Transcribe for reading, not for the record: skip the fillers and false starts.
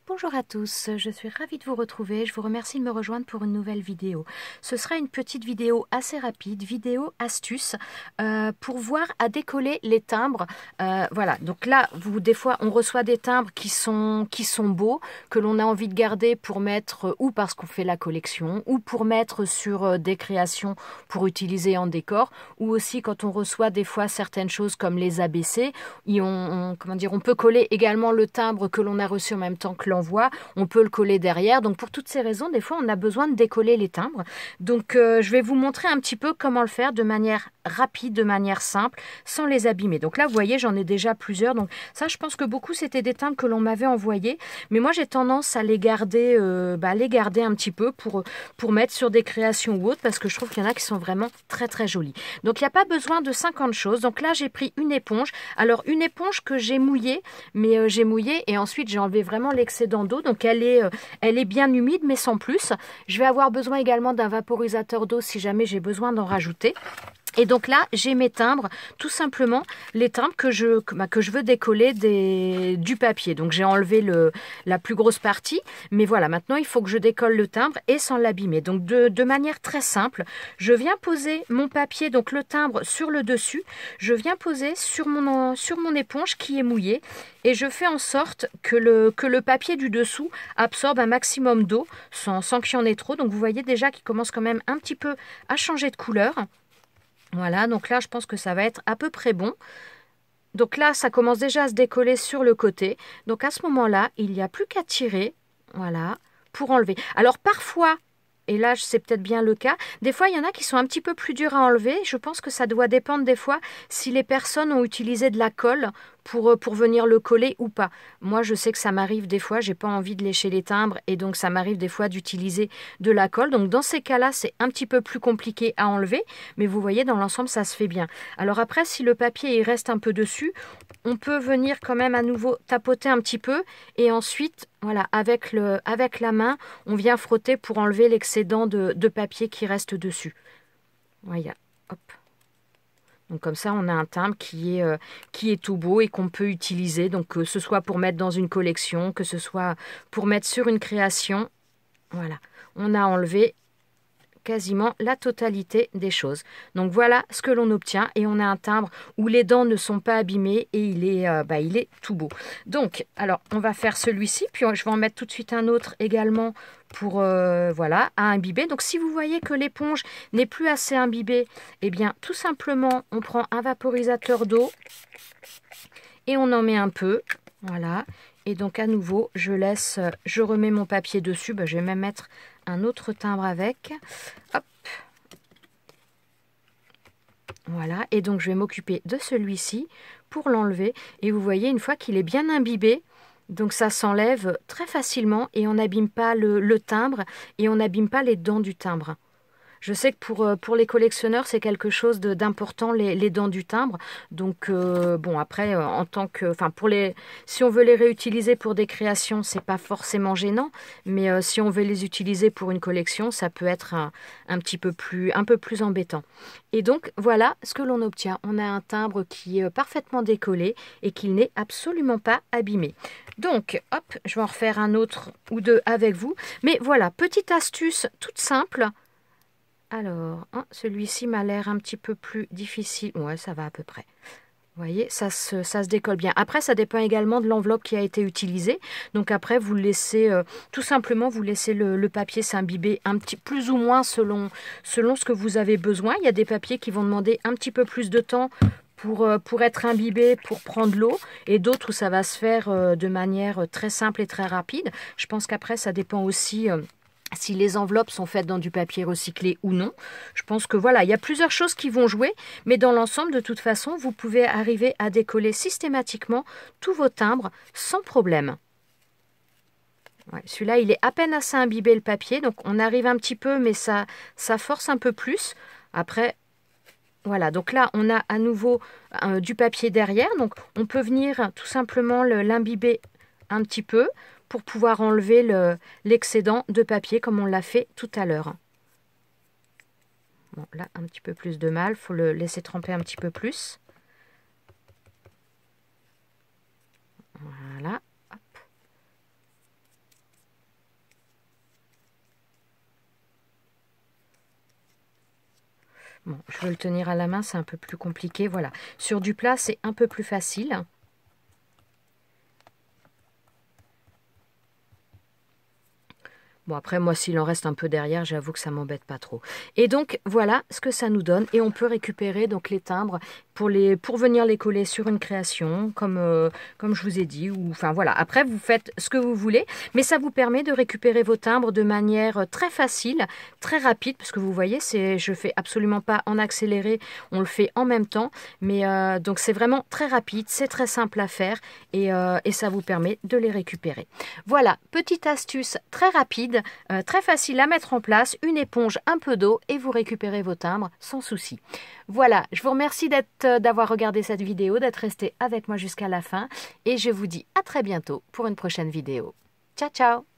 Bonjour à tous, je suis ravie de vous retrouver, je vous remercie de me rejoindre pour une nouvelle vidéo. Ce sera une petite vidéo assez rapide, vidéo astuce, pour voir à décoller les timbres. Voilà, donc là, des fois, on reçoit des timbres qui sont beaux, que l'on a envie de garder pour mettre, ou parce qu'on fait la collection, ou pour mettre sur des créations pour utiliser en décor, ou aussi quand on reçoit des fois certaines choses comme les ABC, et comment dire, on peut coller également le timbre que l'on a reçu en même temps que l'envoi, on peut le coller derrière. Donc pour toutes ces raisons, des fois on a besoin de décoller les timbres. Donc je vais vous montrer un petit peu comment le faire de manière rapide, de manière simple, sans les abîmer. Donc là vous voyez, j'en ai déjà plusieurs. Donc ça, je pense que beaucoup c'était des timbres que l'on m'avait envoyés, mais moi j'ai tendance à les garder, un petit peu pour mettre sur des créations ou autres, parce que je trouve qu'il y en a qui sont vraiment très très jolis. Donc il n'y a pas besoin de 50 choses. Donc là j'ai pris une éponge. Alors une éponge que j'ai mouillée, mais j'ai mouillé et ensuite j'ai enlevé vraiment l'excédent d'eau. Donc elle est bien humide, mais sans plus. Je vais avoir besoin également d'un vaporisateur d'eau si jamais j'ai besoin d'en rajouter. Et donc là, j'ai mes timbres, tout simplement les timbres que je veux décoller du papier. Donc j'ai enlevé la plus grosse partie, mais voilà, maintenant il faut que je décolle le timbre et sans l'abîmer. Donc de manière très simple, je viens poser mon papier, donc le timbre sur le dessus, je viens poser sur mon éponge qui est mouillée et je fais en sorte que le papier du dessous absorbe un maximum d'eau sans qu'il y en ait trop. Donc vous voyez déjà qu'il commence quand même un petit peu à changer de couleur. Voilà, donc là, je pense que ça va être à peu près bon. Donc là, ça commence déjà à se décoller sur le côté. Donc à ce moment-là, il n'y a plus qu'à tirer, voilà, pour enlever. Alors parfois, et là, c'est peut-être bien le cas, des fois, il y en a qui sont un petit peu plus durs à enlever. Je pense que ça doit dépendre des fois si les personnes ont utilisé de la colle pour venir le coller ou pas. Moi, je sais que ça m'arrive des fois, j'ai pas envie de lécher les timbres et donc ça m'arrive des fois d'utiliser de la colle. Donc dans ces cas-là, c'est un petit peu plus compliqué à enlever, mais vous voyez, dans l'ensemble, ça se fait bien. Alors après, si le papier il reste un peu dessus, on peut venir quand même à nouveau tapoter un petit peu et ensuite, voilà, avec la main, on vient frotter pour enlever l'excédent de papier qui reste dessus. Voilà, hop. Donc comme ça, on a un timbre qui est tout beau et qu'on peut utiliser, donc que ce soit pour mettre dans une collection, que ce soit pour mettre sur une création. Voilà, on a enlevé quasiment la totalité des choses. Donc voilà ce que l'on obtient et on a un timbre où les dents ne sont pas abîmées et il est tout beau. Donc, alors on va faire celui-ci, puis je vais en mettre tout de suite un autre également pour voilà, à imbiber. Donc si vous voyez que l'éponge n'est plus assez imbibée, eh bien tout simplement on prend un vaporisateur d'eau et on en met un peu, voilà. Et donc à nouveau, je remets mon papier dessus. Je vais même mettre un autre timbre avec. Hop. Voilà. Et donc je vais m'occuper de celui-ci pour l'enlever. Et vous voyez, une fois qu'il est bien imbibé, donc ça s'enlève très facilement et on n'abîme pas le timbre et on n'abîme pas les dents du timbre. Je sais que pour les collectionneurs, c'est quelque chose d'important, les dents du timbre. Donc, bon, après, en tant que... Enfin, si on veut les réutiliser pour des créations, c'est pas forcément gênant. Mais si on veut les utiliser pour une collection, ça peut être un peu plus embêtant. Et donc, voilà ce que l'on obtient. On a un timbre qui est parfaitement décollé et qui n'est absolument pas abîmé. Donc, hop, je vais en refaire un autre ou deux avec vous. Mais voilà, petite astuce toute simple. Alors, celui-ci m'a l'air un petit peu plus difficile. Ouais, ça va à peu près. Vous voyez, ça se décolle bien. Après, ça dépend également de l'enveloppe qui a été utilisée. Donc après, vous laissez, tout simplement, vous laissez le papier s'imbiber un petit plus ou moins selon ce que vous avez besoin. Il y a des papiers qui vont demander un petit peu plus de temps pour être imbibés, pour prendre l'eau, et d'autres où ça va se faire de manière très simple et très rapide. Je pense qu'après, ça dépend aussi... si les enveloppes sont faites dans du papier recyclé ou non. Je pense que voilà, il y a plusieurs choses qui vont jouer, mais dans l'ensemble, de toute façon, vous pouvez arriver à décoller systématiquement tous vos timbres sans problème. Ouais, celui-là, il est à peine assez imbibé le papier, donc on arrive un petit peu, mais ça force un peu plus. Après, voilà, donc là, on a à nouveau du papier derrière, donc on peut venir tout simplement l'imbiber un petit peu pour pouvoir enlever l'excédent de papier comme on l'a fait tout à l'heure. Bon, là, un petit peu plus de mal, il faut le laisser tremper un petit peu plus. Voilà. Hop. Bon, je veux le tenir à la main, c'est un peu plus compliqué. Voilà. Sur du plat, c'est un peu plus facile. Bon, après, moi, s'il en reste un peu derrière, j'avoue que ça m'embête pas trop. Et donc, voilà ce que ça nous donne. Et on peut récupérer donc les timbres pour venir les coller sur une création, comme je vous ai dit. Ou, enfin, voilà. Après, vous faites ce que vous voulez. Mais ça vous permet de récupérer vos timbres de manière très facile, très rapide. Parce que vous voyez, je fais absolument pas en accéléré. On le fait en même temps. Mais donc, c'est vraiment très rapide. C'est très simple à faire. Et ça vous permet de les récupérer. Voilà, petite astuce très rapide. Très facile à mettre en place, une éponge, un peu d'eau et vous récupérez vos timbres sans souci. Voilà, je vous remercie d'avoir regardé cette vidéo, d'être resté avec moi jusqu'à la fin et je vous dis à très bientôt pour une prochaine vidéo. Ciao, ciao!